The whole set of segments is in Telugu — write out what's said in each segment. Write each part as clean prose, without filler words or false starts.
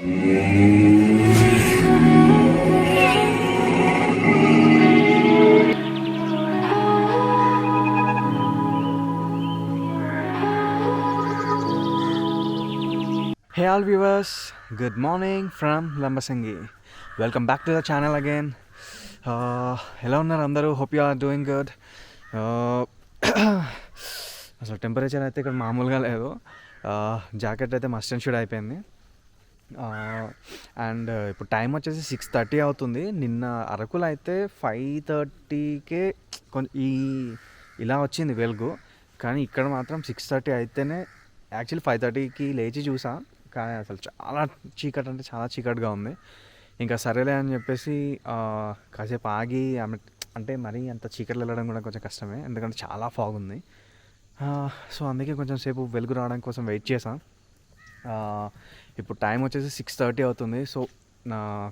Hey all viewers, good morning from Lambasangi. Welcome back to the channel again. Hello andaru, hope you are doing good. అసలు టెంపరేచర్ అయితే ఇక్కడ మామూలుగా లేదు. జాకెట్ అయితే మస్ట్ అండ్ షుడ్ అయిపోయింది. అండ్ ఇప్పుడు టైం వచ్చేసి 6:30 అవుతుంది. నిన్న అరకులో అయితే 5:30కే కొంచెం ఇలా వచ్చింది వెలుగు, కానీ ఇక్కడ మాత్రం 6:30 అయితేనే. యాక్చువల్లీ 5:30కి లేచి చూసా, కానీ అసలు చాలా చీకటి అంటే చాలా చీకటిగా ఉంది. ఇంకా సరేలే అని చెప్పేసి కాసేపు ఆగి, అంటే మరీ అంత చీకట్లు వెళ్ళడం కూడా కొంచెం కష్టమే, ఎందుకంటే చాలా ఫాగ్ ఉంది. సో అందుకే కొంచెం సేపు వెలుగు రావడం కోసం వెయిట్ చేసాం. ఇప్పుడు టైం వచ్చేసి 6:30 అవుతుంది. సో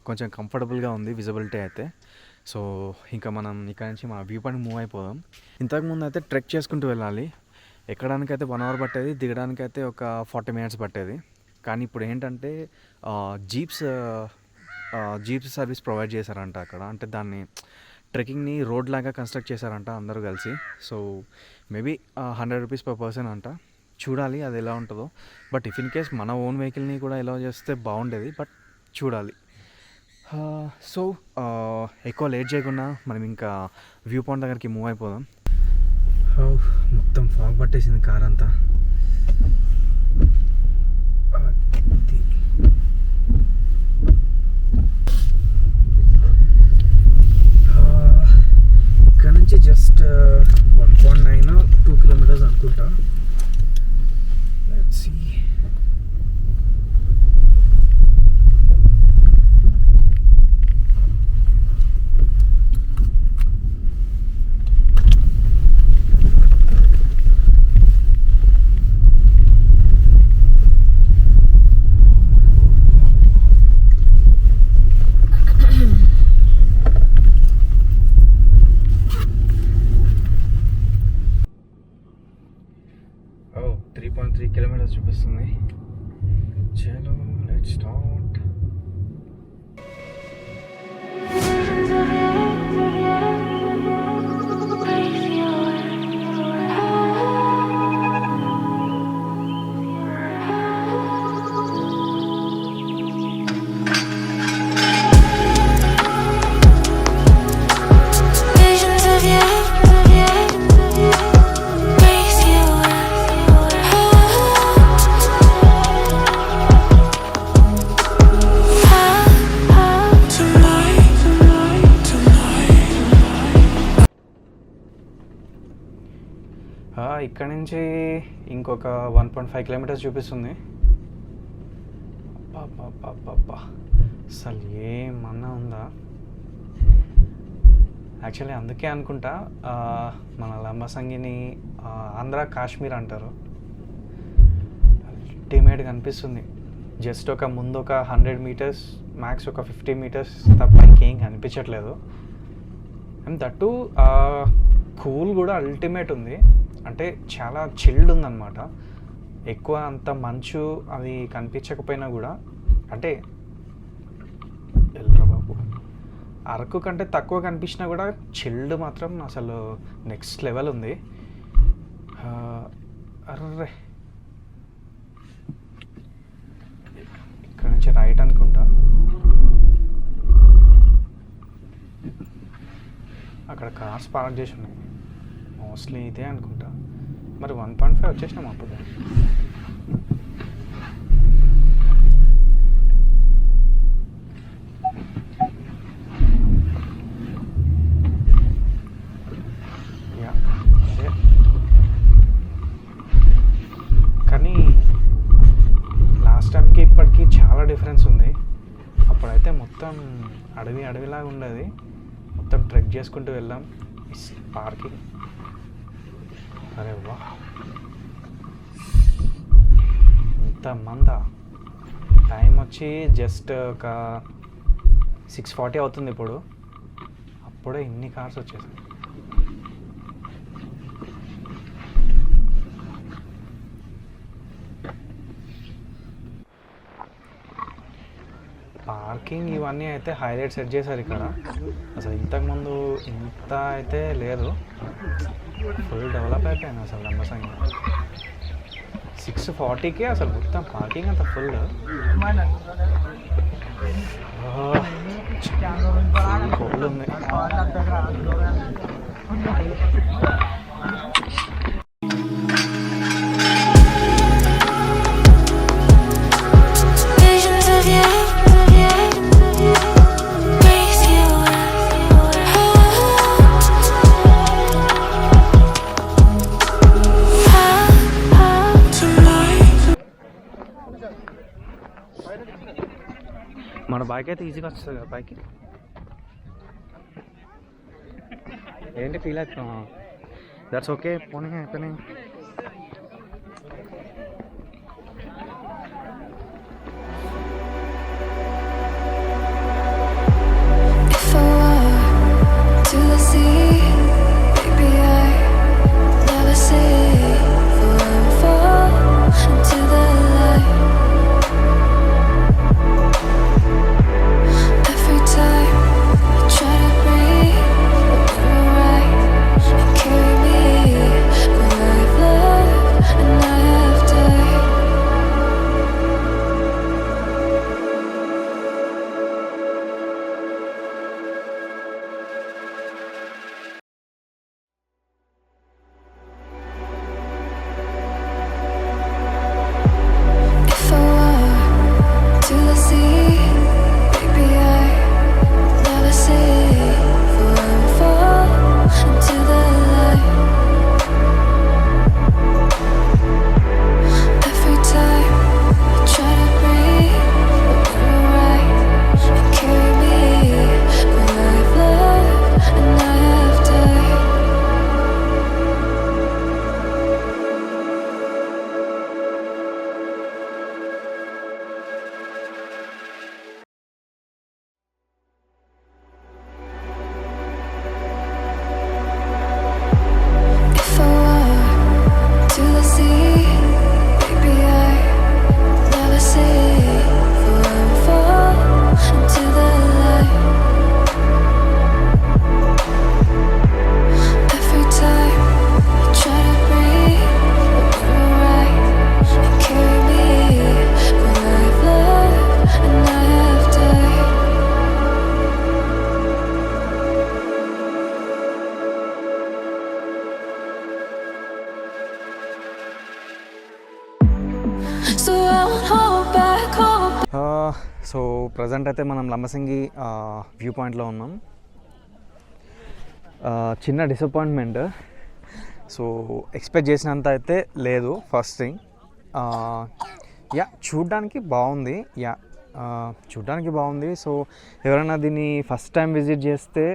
కొంచెం కంఫర్టబుల్గా ఉంది విజిబిలిటీ అయితే. సో ఇంకా మనం ఇక్కడ నుంచి మా వ్యూ పాయింట్ మూవ్ అయిపోదాం. ఇంతకుముందు అయితే ట్రెక్ చేసుకుంటూ వెళ్ళాలి. ఎక్కడానికైతే 1 అవర్ పట్టేది, దిగడానికైతే ఒక 40 మినిట్స్ పట్టేది. కానీ ఇప్పుడు ఏంటంటే జీప్స్ సర్వీస్ ప్రొవైడ్ చేశారంట అక్కడ. అంటే దాన్ని ట్రెక్కింగ్ని రోడ్ లాగా కన్స్ట్రక్ట్ చేశారంట అందరూ కలిసి. So maybe 100 rupees per person అంట. చూడాలి అది ఎలా ఉంటుందో. బట్ ఇఫ్ ఇన్ కేస్ మన ఓన్ వెహికల్ని కూడా ఎలా చేస్తే బాగుండేది, బట్ చూడాలి. సో ఎక్కువ లేట్ చేయకుండా మనం ఇంకా వ్యూ పాయింట్ దగ్గరికి మూవ్ అయిపోదాం. మొత్తం ఫాగ్ పట్టేసింది కార్ అంతా. ఇక్కడ నుంచి జస్ట్ 1.9 2 కిలోమీటర్స్ అనుకుంటా. Let's see. Oh, 3.3 కిలోమీటర్స్ చూపిస్తుంది. చలో లెట్స్ స్టార్ట్. ఇక్కడ నుంచి ఇంకొక 1.5 కిలోమీటర్స్ చూపిస్తుంది. అసలు ఏమన్నా ఉందా? యాక్చువల్లీ అందుకే అనుకుంటా మన లంబసింగిని ఆంధ్ర కాశ్మీర్ అంటారు. అల్టిమేట్గా అనిపిస్తుంది. జస్ట్ ఒక ముందు ఒక 100 మీటర్స్, మ్యాక్స్ ఒక 50 మీటర్స్ తప్ప ఇంకేం కనిపించట్లేదు. అండ్ దట్టు కూల్ కూడా అల్టిమేట్ ఉంది. అంటే చాలా చిల్డ్ ఉందన్నమాట. ఎక్కువ అంత మంచు అది కనిపించకపోయినా కూడా, అంటే ఎల్రా బాబు అరకు కంటే తక్కువ కనిపించినా కూడా చిల్డ్ మాత్రం అసలు నెక్స్ట్ లెవెల్ ఉంది. అర్రే ఇక్కడ నుంచి రైట్ అనుకుంటా. అక్కడ కార్స్ పార్క్ చేసి ఉన్నాయి, మోస్ట్లీ ఇదే అనుకుంటా. మరి 1.5 వచ్చేసినాం అప్పుడు. కానీ లాస్ట్ టైంకి ఇప్పటికీ చాలా డిఫరెన్స్ ఉంది. అప్పుడైతే మొత్తం అడవిలాగా ఉండేది. మొత్తం ట్రెక్ చేసుకుంటూ వెళ్ళాం. పార్కింగ్ అరే వా, ఇంతమందా! టైం వచ్చి జస్ట్ ఒక 6:40 అవుతుంది ఇప్పుడు. అప్పుడే ఇన్ని కార్స్ వచ్చేసాయి. పార్కింగ్ ఇవన్నీ అయితే హైలైట్ సెట్ చేశారు ఇక్కడ. అసలు ఇంతకుముందు ఇంత అయితే లేదు, ఫుల్ డెవలప్ అయిపోయింది అసలు లంబసింగి. 640కే అసలు మొత్తం పార్కింగ్ అంత ఫుల్. ఫుల్ ఉంది. మన బైక్ అయితే ఈజీగా వస్తుంది కదా పైకి. ఏంటి ఫీల్ అవుతున్నాం? దట్స్ ఓకే, పోనీ అయిపోయినాయి. సో ప్రజెంట్ అయితే మనం లంబసింగి వ్యూ పాయింట్లో ఉన్నాం. చిన్న డిసప్పాయింట్మెంట్. సో ఎక్స్పెక్ట్ చేసినంత అయితే లేదు ఫస్ట్ థింగ్. చూడ్డానికి బాగుంది. చూడ్డానికి బాగుంది. సో ఎవరైనా దీన్ని ఫస్ట్ టైం విజిట్ చేస్తే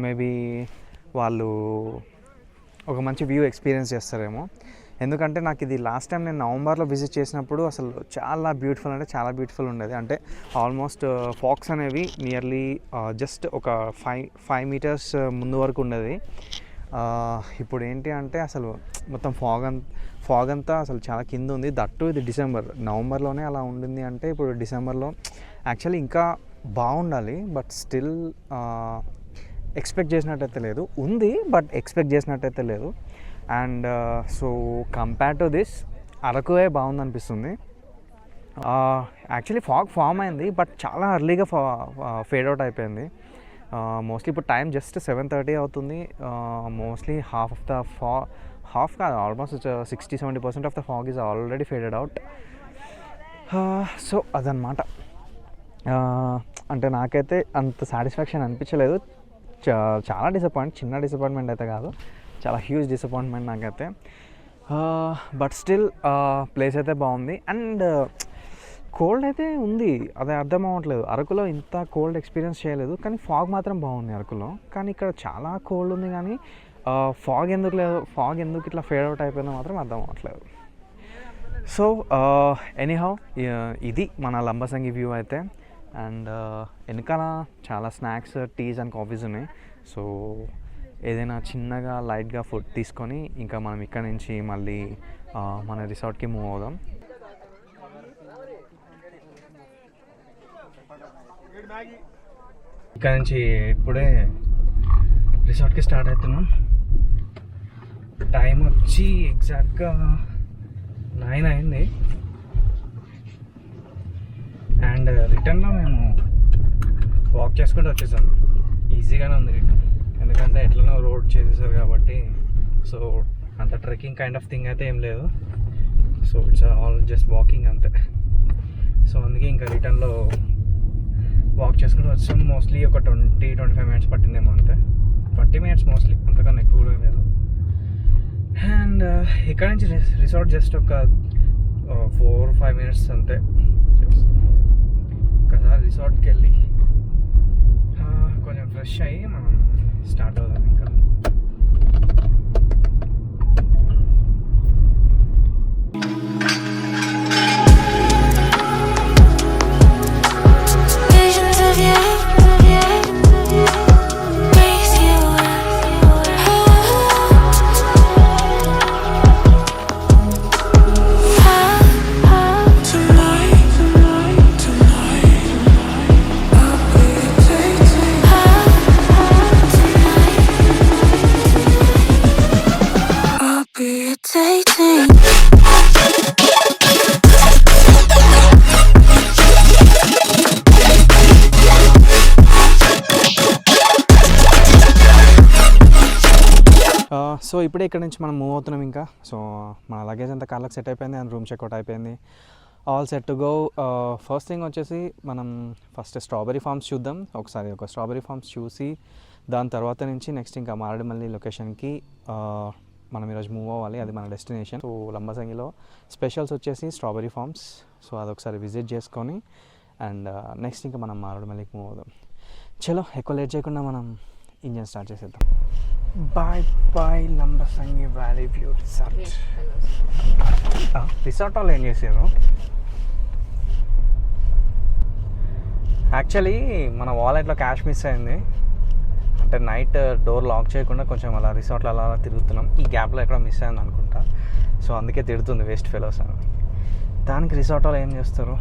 మేబీ వాళ్ళు ఒక మంచి వ్యూ ఎక్స్పీరియన్స్ చేస్తారేమో. ఎందుకంటే నాకు ఇది లాస్ట్ టైం నేను నవంబర్లో విజిట్ చేసినప్పుడు అసలు చాలా బ్యూటిఫుల్, అంటే చాలా బ్యూటిఫుల్ ఉండేది. అంటే ఆల్మోస్ట్ ఫాగ్స్ అనేవి నియర్లీ జస్ట్ ఒక 5 మీటర్స్ ముందు వరకు ఉండేది. ఇప్పుడు ఏంటి అంటే అసలు మొత్తం ఫాగ్ అంతా అసలు చాలా కింద ఉంది. దట్టు ఇది నవంబర్లోనే అలా ఉండింది అంటే ఇప్పుడు డిసెంబర్లో యాక్చువల్లీ ఇంకా బాగుండాలి. బట్ స్టిల్ ఎక్స్పెక్ట్ చేసినట్టయితే లేదు. ఉంది బట్ ఎక్స్పెక్ట్ చేసినట్టయితే లేదు. And so compare to this అరకువే బాగుంది అనిపిస్తుంది. యాక్చువల్లీ ఫాగ్ ఫామ్ అయింది బట్ చాలా ఎర్లీగా ఫేడ్ అవుట్ అయిపోయింది. మోస్ట్లీ ఇప్పుడు టైం జస్ట్ 7:30 అవుతుంది. మోస్ట్లీ హాఫ్ కాదు, almost 60-70% of the fog is already faded out. So అదనమాట. అంటే నాకైతే అంత సాటిస్ఫాక్షన్ అనిపించలేదు. చాలా చిన్న డిసప్పాయింట్మెంట్ అయితే కాదు, చాలా హ్యూజ్ డిసప్పాయింట్మెంట్ నాకైతే. బట్ స్టిల్ ప్లేస్ అయితే బాగుంది. అండ్ కోల్డ్ అయితే ఉంది, అది అర్థం అవ్వట్లేదు. అరకులో ఇంత కోల్డ్ ఎక్స్పీరియన్స్ చేయలేదు, కానీ ఫాగ్ మాత్రం బాగుంది అరకులో. కానీ ఇక్కడ చాలా కోల్డ్ ఉంది, కానీ ఫాగ్ ఎందుకు ఇట్లా ఫేడ్ అవుట్ అయిపోయిందో మాత్రం అర్థం అవ్వట్లేదు. సో ఎనీహౌ ఇది మన లంబసింగి వ్యూ అయితే. అండ్ వెనకాల చాలా స్నాక్స్, టీస్ అండ్ కాఫీస్ ఉన్నాయి. సో ఏదైనా చిన్నగా లైట్గా ఫుడ్ తీసుకొని ఇంకా మనం ఇక్కడ నుంచి మళ్ళీ మన రిసార్ట్కి మూవ్ అవుదాం. ఇక్కడ నుంచి ఇప్పుడే రిసార్ట్కి స్టార్ట్ అవుతున్నాం. టైం వచ్చి ఎగ్జాక్ట్గా 9 అయింది. అండ్ రిటర్న్లో మేము వాక్ చేసుకుంటూ వచ్చేసాం. ఈజీగానే ఉంది రిటర్న్, ఎందుకంటే ఎట్లనో రోడ్ చేసేసారు కాబట్టి. సో అంత ట్రెక్కింగ్ కైండ్ ఆఫ్ థింగ్ అయితే ఏం లేదు. So it's all just walking అంతే. సో అందుకే ఇంకా రిటర్న్లో వాక్ చేసుకుంటూ వచ్చాం. మోస్ట్లీ ఒక 20-25 మినిట్స్ పట్టిందేమో, అంతే. 20 మినిట్స్ మోస్ట్లీ, అంతకన్నా ఎక్కువ కూడా లేదు. అండ్ ఇక్కడ నుంచి రిసార్ట్ జస్ట్ ఒక 4-5 మినిట్స్ అంతే. ఒకసారి రిసార్ట్కి వెళ్ళి కొంచెం ఫ్రెష్ అయ్యి మనం స్టార్ట్ అవుదాం ఇంకా. సో ఇప్పుడే ఇక్కడ నుంచి మనం మూవ్ అవుతున్నాం ఇంకా. సో మన లగేజ్ అంతా కార్లకు సెట్ అయిపోయింది అండ్ రూమ్ చెక్అవుట్ అయిపోయింది. All set to go. First thing వచ్చేసి మనం ఫస్ట్ స్ట్రాబెరీ ఫార్మ్స్ చూద్దాం. ఒకసారి ఒక స్ట్రాబెరీ ఫార్మ్స్ చూసి దాని తర్వాత నుంచి నెక్స్ట్ ఇంకా మారేడుమల్లి లొకేషన్కి మనం ఈరోజు మూవ్ అవ్వాలి. అది మన డెస్టినేషన్. సో లంబసింగిలో స్పెషల్స్ వచ్చేసి స్ట్రాబెరీ ఫార్మ్స్. సో అదొకసారి విజిట్ చేసుకొని అండ్ నెక్స్ట్ ఇంకా మనం మారేడుమల్లికి మూవ్ అవుదాం. చలో ఎక్కువ లేట్ చేయకుండా మనం ఇంజన్ స్టార్ట్ చేసేద్దాం. Bye bye Lambasingi valley view resort. Resort వాళ్ళు ఏం చేశారు, యాక్చువల్లీ మన వాలెట్లో క్యాష్ మిస్ అయింది. అంటే నైట్ డోర్ లాక్ చేయకుండా కొంచెం అలా రిసార్ట్లో అలా తిరుగుతున్నాం. ఈ గ్యాప్లో ఎక్కడ మిస్ అయింది అనుకుంటా. సో అందుకే తిడుతుంది వేస్ట్ ఫెలోస్ అని. దానికి రిసార్ట్ వాళ్ళు ఏం చేస్తారు,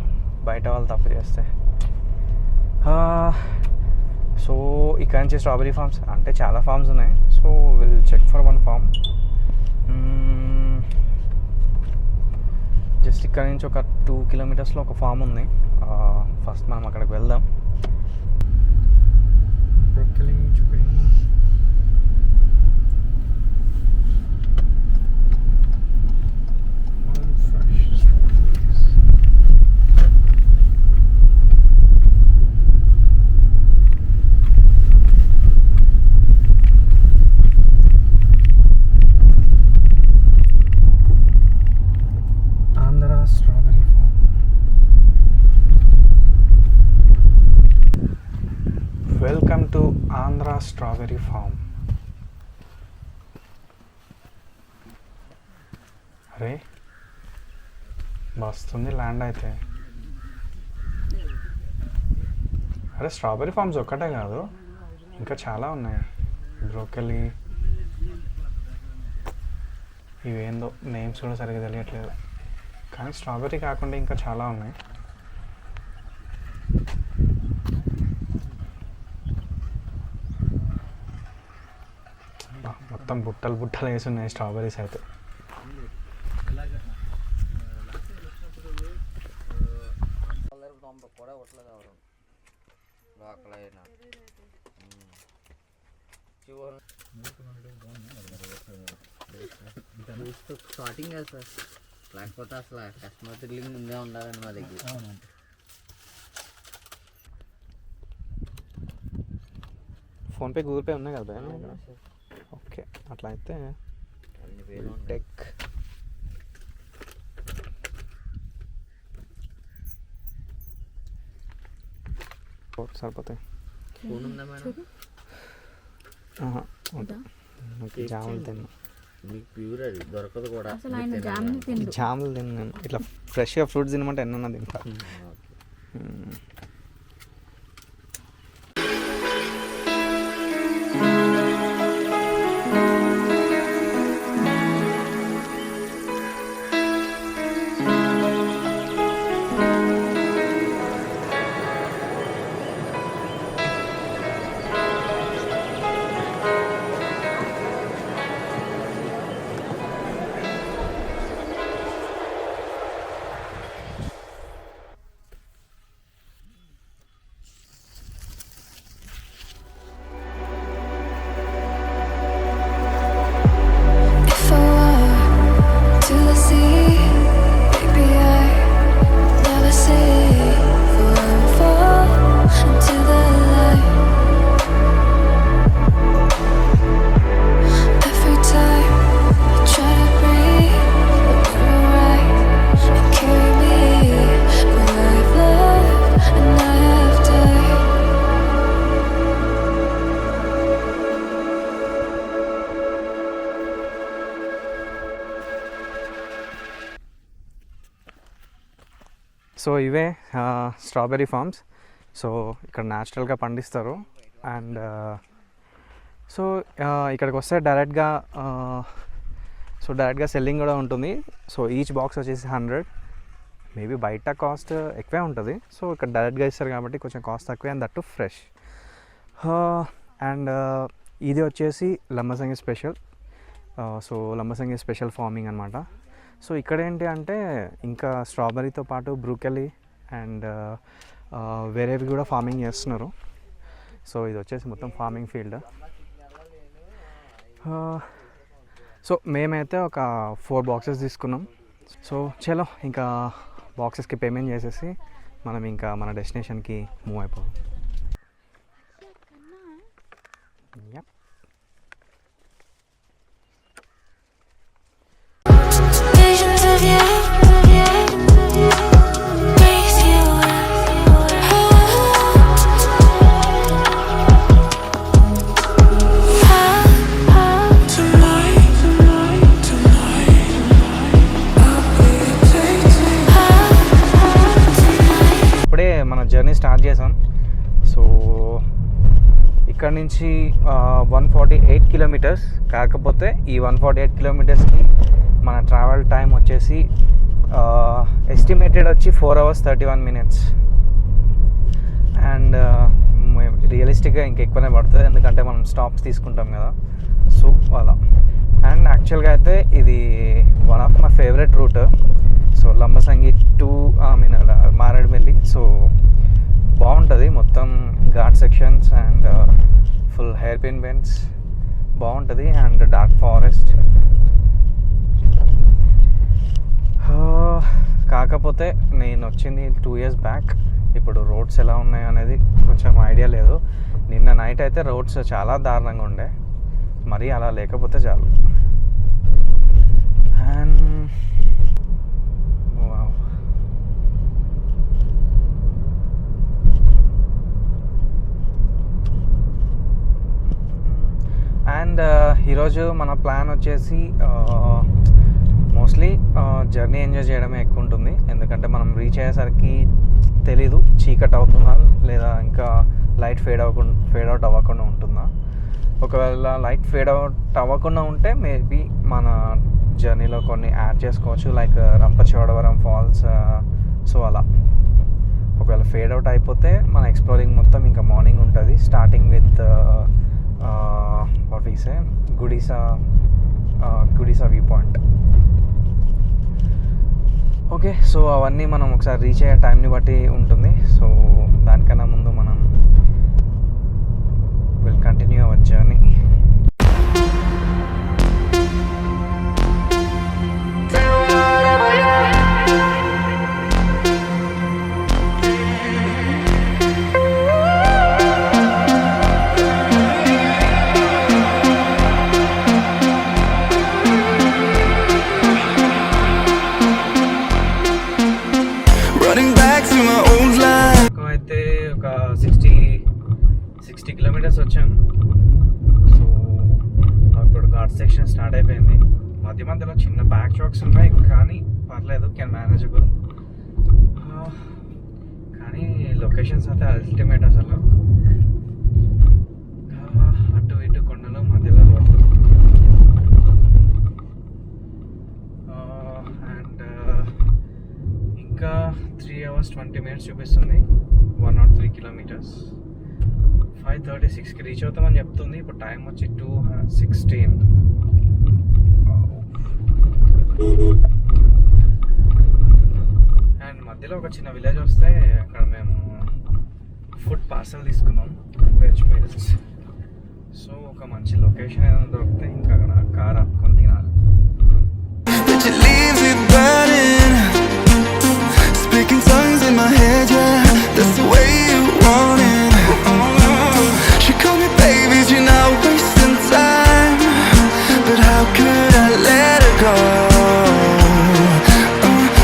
బయట వాళ్ళు తప్పు చేస్తే. సో ఇక్కడ నుంచి స్ట్రాబెరీ ఫార్మ్స్ అంటే చాలా ఫార్మ్స్ ఉన్నాయి. So will check for one farm. Just ఇక్కడ నుంచి ఒక 2 కిలోమీటర్స్లో ఒక ఫార్మ్ ఉంది. ఫస్ట్ మనం అక్కడికి వెళ్దాం. Welcome to Andhra strawberry farm. అరే వస్తుంది ల్యాండ్ అయితే. అరే స్ట్రాబెరీ ఫార్మ్స్ ఒక్కటే కాదు, ఇంకా చాలా ఉన్నాయి. బ్రోకలీ, ఇవేందో నేమ్స్ కూడా సరిగ్గా తెలియట్లేదు, కానీ స్ట్రాబెరీ కాకుండా ఇంకా చాలా ఉన్నాయి. మొత్తం బుట్టలు బుట్టలు వేసి ఉన్నాయి స్ట్రాబెరీస్ అయితే. స్టార్టింగ్ కదా సార్, లేకపోతే అసలు కస్టమర్ థ్రిల్లింగ్ ముందే ఉండాలండి మా దగ్గర. ఫోన్పే గూగుల్ పే ఉన్నాయి కదా. ఓకే అట్లా అయితే టెక్ సరిపోతాయి. ఫోన్ ఉందా మేడం? జాములు తిన్నా. మీకు ప్యూర్ అది దొరకదు కూడా. జాములు తిన్నాను. ఇట్లా ఫ్రెష్గా ఫ్రూట్స్ తినమంటే ఎన్నన్నా తింటా. సో ఇవే స్ట్రాబెర్రీ ఫార్మ్స్. సో ఇక్కడ న్యాచురల్గా పండిస్తారు. అండ్ సో ఇక్కడికి వస్తే డైరెక్ట్గా సెల్లింగ్ కూడా ఉంటుంది. సో ఈచ్ బాక్స్ వచ్చేసి 100. మేబీ బయట కాస్ట్ ఎక్కువే ఉంటుంది. సో ఇక్కడ డైరెక్ట్గా ఇస్తారు కాబట్టి కొంచెం కాస్ట్ తక్కువే, అండ్ దట్టు ఫ్రెష్. అండ్ ఇది వచ్చేసి Lambasingi special. So Lambasingi special farming అనమాట. సో ఇక్కడ ఏంటి అంటే ఇంకా స్ట్రాబెర్రీతో పాటు బ్రూకెల్లీ అండ్ వేరేవి కూడా ఫార్మింగ్ చేస్తున్నారు. సో ఇది వచ్చేసి మొత్తం ఫార్మింగ్ ఫీల్డ్. సో మేమైతే ఒక 4 బాక్సెస్ తీసుకున్నాం. సో చలో ఇంకా బాక్సెస్కి పేమెంట్ చేసేసి మనం ఇంకా మన డెస్టినేషన్కి మూవ్ అయిపోదాం. మన జర్నీ స్టార్ట్ చేసాం. సో ఇక్కడ నుంచి 148 కిలోమీటర్స్. కాకపోతే ఈ 148 కిలోమీటర్స్కి మన ట్రావెల్ టైం వచ్చేసి ఎస్టిమేటెడ్ వచ్చి 4 hours 31 minutes. అండ్ రియలిస్టిక్గా ఇంకెక్కువనే పడుతుంది, ఎందుకంటే మనం స్టాప్స్ తీసుకుంటాం కదా. సో అలా. అండ్ యాక్చువల్గా అయితే ఇది one of my favourite route. So Lambasingi to Maredumilli. So బాగుంటుంది మొత్తం ghat sections and full hairpin bends బాగుంటుంది. And dark forest. కాకపోతే నేను వచ్చింది 2 years బ్యాక్. ఇప్పుడు రోడ్స్ ఎలా ఉన్నాయి అనేది కొంచెం ఐడియా లేదు. నిన్న నైట్ అయితే రోడ్స్ చాలా దారుణంగా ఉండే, మరీ అలా లేకపోతే చాలు. అండ్ అండ్ ఈరోజు మన ప్లాన్ వచ్చేసి మోస్ట్లీ జర్నీ ఎంజాయ్ చేయడమే ఎక్కువ ఉంటుంది. ఎందుకంటే మనం రీచ్ అయ్యేసరికి తెలీదు చీకట్ అవుతుందా లేదా ఇంకా లైట్ ఫేడ్ అవుట్ అవ్వకుండా ఉంటుందా. ఒకవేళ లైట్ ఫేడ్ అవుట్ అవ్వకుండా ఉంటే మేబీ మన జర్నీలో కొన్ని యాడ్ చేసుకోవచ్చు, లైక్ రంపచోడవరం ఫాల్స్. సో అలా. ఒకవేళ ఫేడ్ అవుట్ అయిపోతే మన ఎక్స్ప్లోరింగ్ మొత్తం ఇంకా మార్నింగ్ ఉంటుంది, starting with what we say Gudisa view point. Okay, so అవన్నీ మనం ఒకసారి రీచ్ అయ్యే టైంని బట్టి ఉంటుంది. సో దానికన్నా ముందు మనం విల్ కంటిన్యూ అవర్ జర్నీ. అయితే ఒక 60 కిలోమీటర్స్ వచ్చాం. సో ఇప్పుడు ఘాట్ సెక్షన్ స్టార్ట్ అయిపోయింది. మధ్య మధ్యలో చిన్న బ్యాక్ షాక్స్ ఉన్నాయి, కానీ పర్లేదు, కెన్ మేనేజబుల్. కానీ లొకేషన్స్ అయితే అల్టిమేట్ అసలు. అటు ఇటు కొండలు, మధ్యలో రోడ్లు. అండ్ ఇంకా 3 hours 20 minutes చూపిస్తుంది. 103 కిలోమీటర్స్. 5:36కి రీచ్ అవుతామని చెప్తుంది. ఇప్పుడు టైం వచ్చి 2:16. అండ్ మధ్యలో ఒక చిన్న విలేజ్ వస్తే అక్కడ మేము ఫుడ్ పార్సల్ తీసుకున్నాం, వెజ్ మీల్స్. సో ఒక మంచి లొకేషన్ ఏదైనా దొరికితే ఇంకా అక్కడ కార్ ఆపుకొని తినాలి. Speaking tongues in my head, yeah, that's the way you want it. She called me babies, you're not wasting time, but how could I let her go?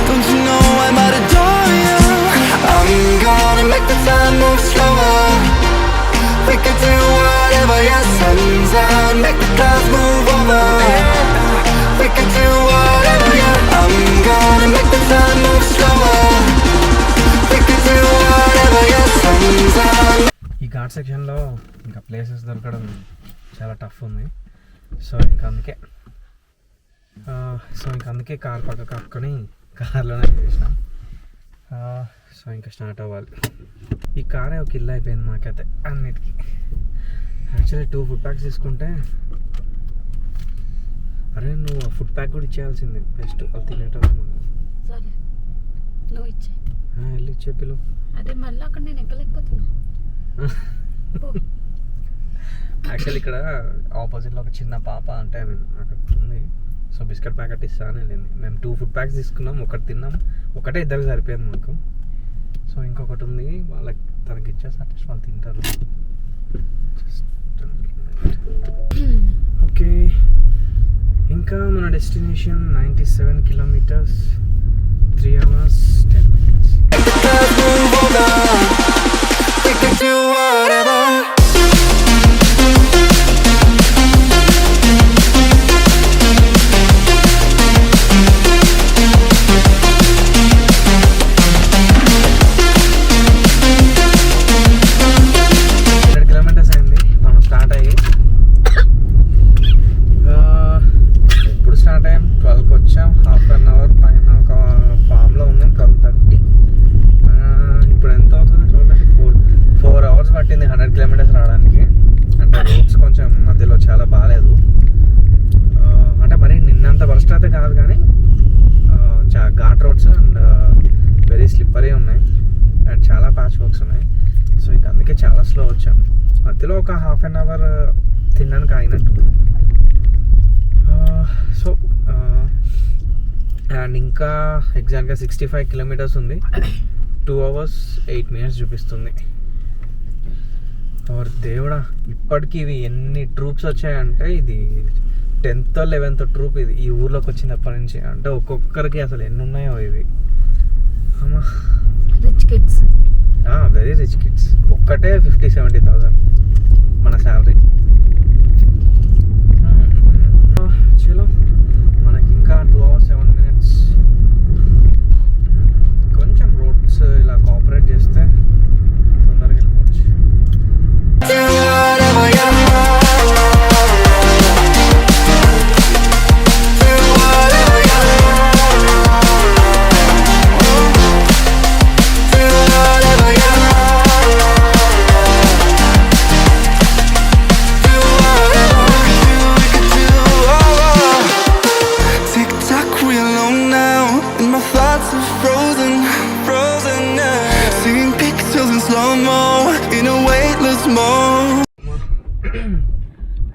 Don't you know I might adore you? I'm gonna make the time move slower. We could do whatever, yeah, sun's out, make the clouds move over. We ghat సెక్షన్లో ఇంకా ప్లేసెస్ దొరకడం చాలా టఫ్ ఉంది. సో ఇంక అందుకే కార్ పక్క కప్పుకొని కార్లోనే చేసినాం. సో ఇంకా స్టార్ట్ అవ్వాలి. ఈ కారే ఒక ఇల్లు అయిపోయింది మాకైతే అన్నిటికీ. యాక్చువల్లీ 2 ఫుడ్ ప్యాక్స్ తీసుకుంటే, అరే నువ్వు ఆ ఫుడ్ ప్యాక్ కూడా ఇచ్చేయాల్సింది బెస్ట్. అది తినేటప్పుడు సరే నువ్వు ఇచ్చే వెళ్ళి ఇచ్చే పిలువు. అదే మళ్ళీ అక్కడ నేను ఎక్కలేకపోతున్నా. యాక్చువల్లీ ఇక్కడ ఆపోజిట్లో ఒక చిన్న పాప అంటే అక్కడ ఉంది. సో బిస్కెట్ ప్యాకెట్ ఇస్తాను వెళ్ళింది. మేము 2 ఫుడ్ ప్యాక్స్ తీసుకున్నాం, ఒకటి తిన్నాం, ఒకటే ఇద్దరికి సరిపోయింది మాకు. సో ఇంకొకటి ఉంది, వాళ్ళకి తనకి ఇచ్చేసి అట్లీస్ట్ వాళ్ళు తింటారు. ఓకే, ఇంకా మన destination 97 kilometres, 3 hours 10 minutes. We can do whatever. మధ్యలో ఒక హాఫ్ అన్ అవర్ తినడానికి ఆగినట్టు. సో అండ్ ఇంకా ఎగ్జాక్ట్గా 65 కిలోమీటర్స్ ఉంది. 2 hours 8 minutes చూపిస్తుంది. ఎవరు దేవుడా, ఇప్పటికీ ఇవి ఎన్ని ట్రూప్స్ వచ్చాయంటే, ఇది 10th 11th ట్రూప్ ఇది ఈ ఊర్లోకి వచ్చినప్పటి నుంచి. అంటే ఒక్కొక్కరికి అసలు ఎన్ని ఉన్నాయో ఇవి. అమ్మా, rich kids, very rich kids. ఒక్కటే 50,000-70,000 మన శాలరీ. చలో, మనకి ఇంకా 2 hours 7 minutes. కొంచెం రోడ్స్ ఇలా కోఆపరేట్ చేస్తే తొందరగా వెళ్ళిపోవచ్చు.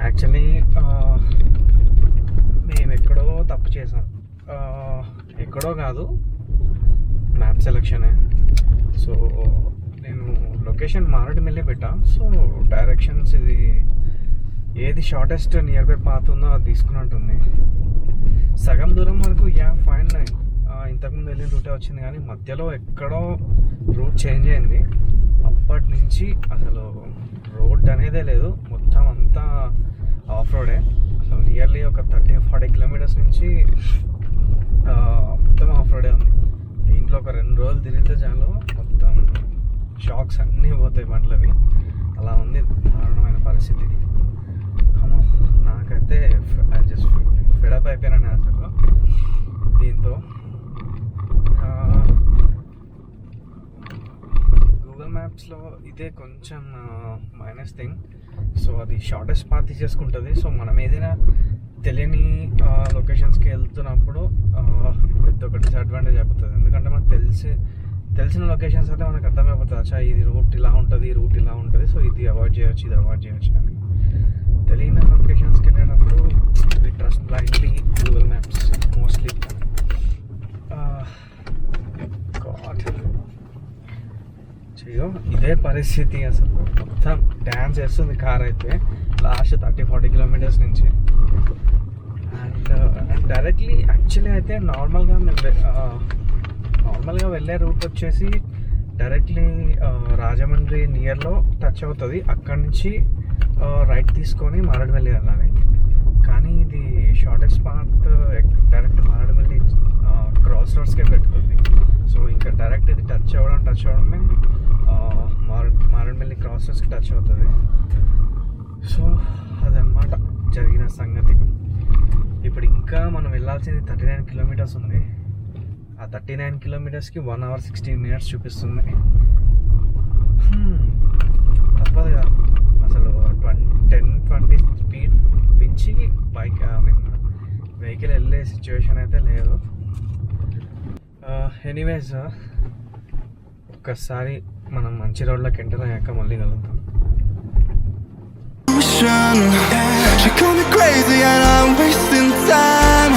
యాక్చువల్లీ మేము ఎక్కడో తప్పు చేసాం. ఎక్కడో కాదు, మ్యాప్ సెలెక్షనే. సో నేను లొకేషన్ మారేడుమిల్లి పెట్టా. సో డైరెక్షన్స్ ఇది ఏది షార్టెస్ట్ నియర్ బై పాత్ ఉందో అది తీసుకున్నట్టుంది. సగం దూరం వరకు ఫైన్, ఇంతకుముందు వెళ్ళిన రూటే వచ్చింది, కానీ మధ్యలో ఎక్కడో రూట్ చేంజ్ అయింది. అప్పటి నుంచి అసలు రోడ్ అనేదే లేదు, మొత్తం అంతా ఆఫ్ రోడే. అసలు నియర్లీ ఒక 30-40 కిలోమీటర్స్ నుంచి మొత్తం ఆఫ్ రోడే ఉంది. దీంట్లో ఒక 2 రోజులు తిరిగితే చాలు మొత్తం షాక్స్ అన్నీ పోతాయి బండ్లవి. అలా ఉంది దారుణమైన పరిస్థితి. నాకైతే జస్ట్ ఫెడప్ అయిపోయాను అసలు దీంతో. గూగుల్ మ్యాప్స్లో ఇదే కొంచెం మైనస్ థింగ్. సో అది షార్టెస్ట్ పాత్ తీసేసుకుంటుంది. సో మనం ఏదైనా తెలియని లొకేషన్స్కి వెళ్తున్నప్పుడు పెద్ద ఒక డిసడ్వాంటేజ్ అయిపోతుంది. ఎందుకంటే మనకు తెలిసిన లొకేషన్స్ అయితే మనకు అర్థమైపోతుంది, అచ్చా ఇది రూట్ ఇలా ఉంటుంది, ఈ రూట్ ఇలా ఉంటుంది, సో ఇది అవాయిడ్ చేయొచ్చు, ఇది అవాయిడ్ చేయొచ్చు అని. తెలియని లొకేషన్స్కి వెళ్ళేటప్పుడు we trust blindly Google maps mostly. చెయ్యో ఇదే పరిస్థితి, అసలు మొత్తం డ్యాన్స్ చేస్తుంది కార్ అయితే లాస్ట్ 30-40 కిలోమీటర్స్ నుంచి. అండ్ డైరెక్ట్లీ యాక్చువల్లీ అయితే నార్మల్గా వెళ్ళే రూట్ వచ్చేసి డైరెక్ట్లీ రాజమండ్రి నియర్లో టచ్ అవుతుంది. అక్కడి నుంచి రైట్ తీసుకొని మారేడుమిల్లి వెళ్ళాలి. కానీ ఇది shortest path direct Maredumilli cross రోడ్స్కే పెట్టుకుంది. సో ఇంకా డైరెక్ట్ ఇది టచ్ అవ్వడమే మారేడుమిల్లి క్రాస్ అట్మాస్ఫియర్స్కి టచ్ అవుతుంది. సో అదనమాట జరిగిన సంగతి. ఇప్పుడు ఇంకా మనం వెళ్ళాల్సింది 39 కిలోమీటర్స్ ఉంది. ఆ 39 కిలోమీటర్స్కి 1 hour 16 minutes చూపిస్తుంది. తప్పదు కదా, అసలు 10-20 స్పీడ్ మించి బైక్ వెహికల్ వెళ్ళే సిచ్యువేషన్ అయితే లేదు. ఎనీవేస్ ఒక్కసారి మనం మంచి రోడ్లోకి ఎంటర్ అయ్యాక మళ్ళీ కలుద్దాం. She called me crazy and I'm wasting time.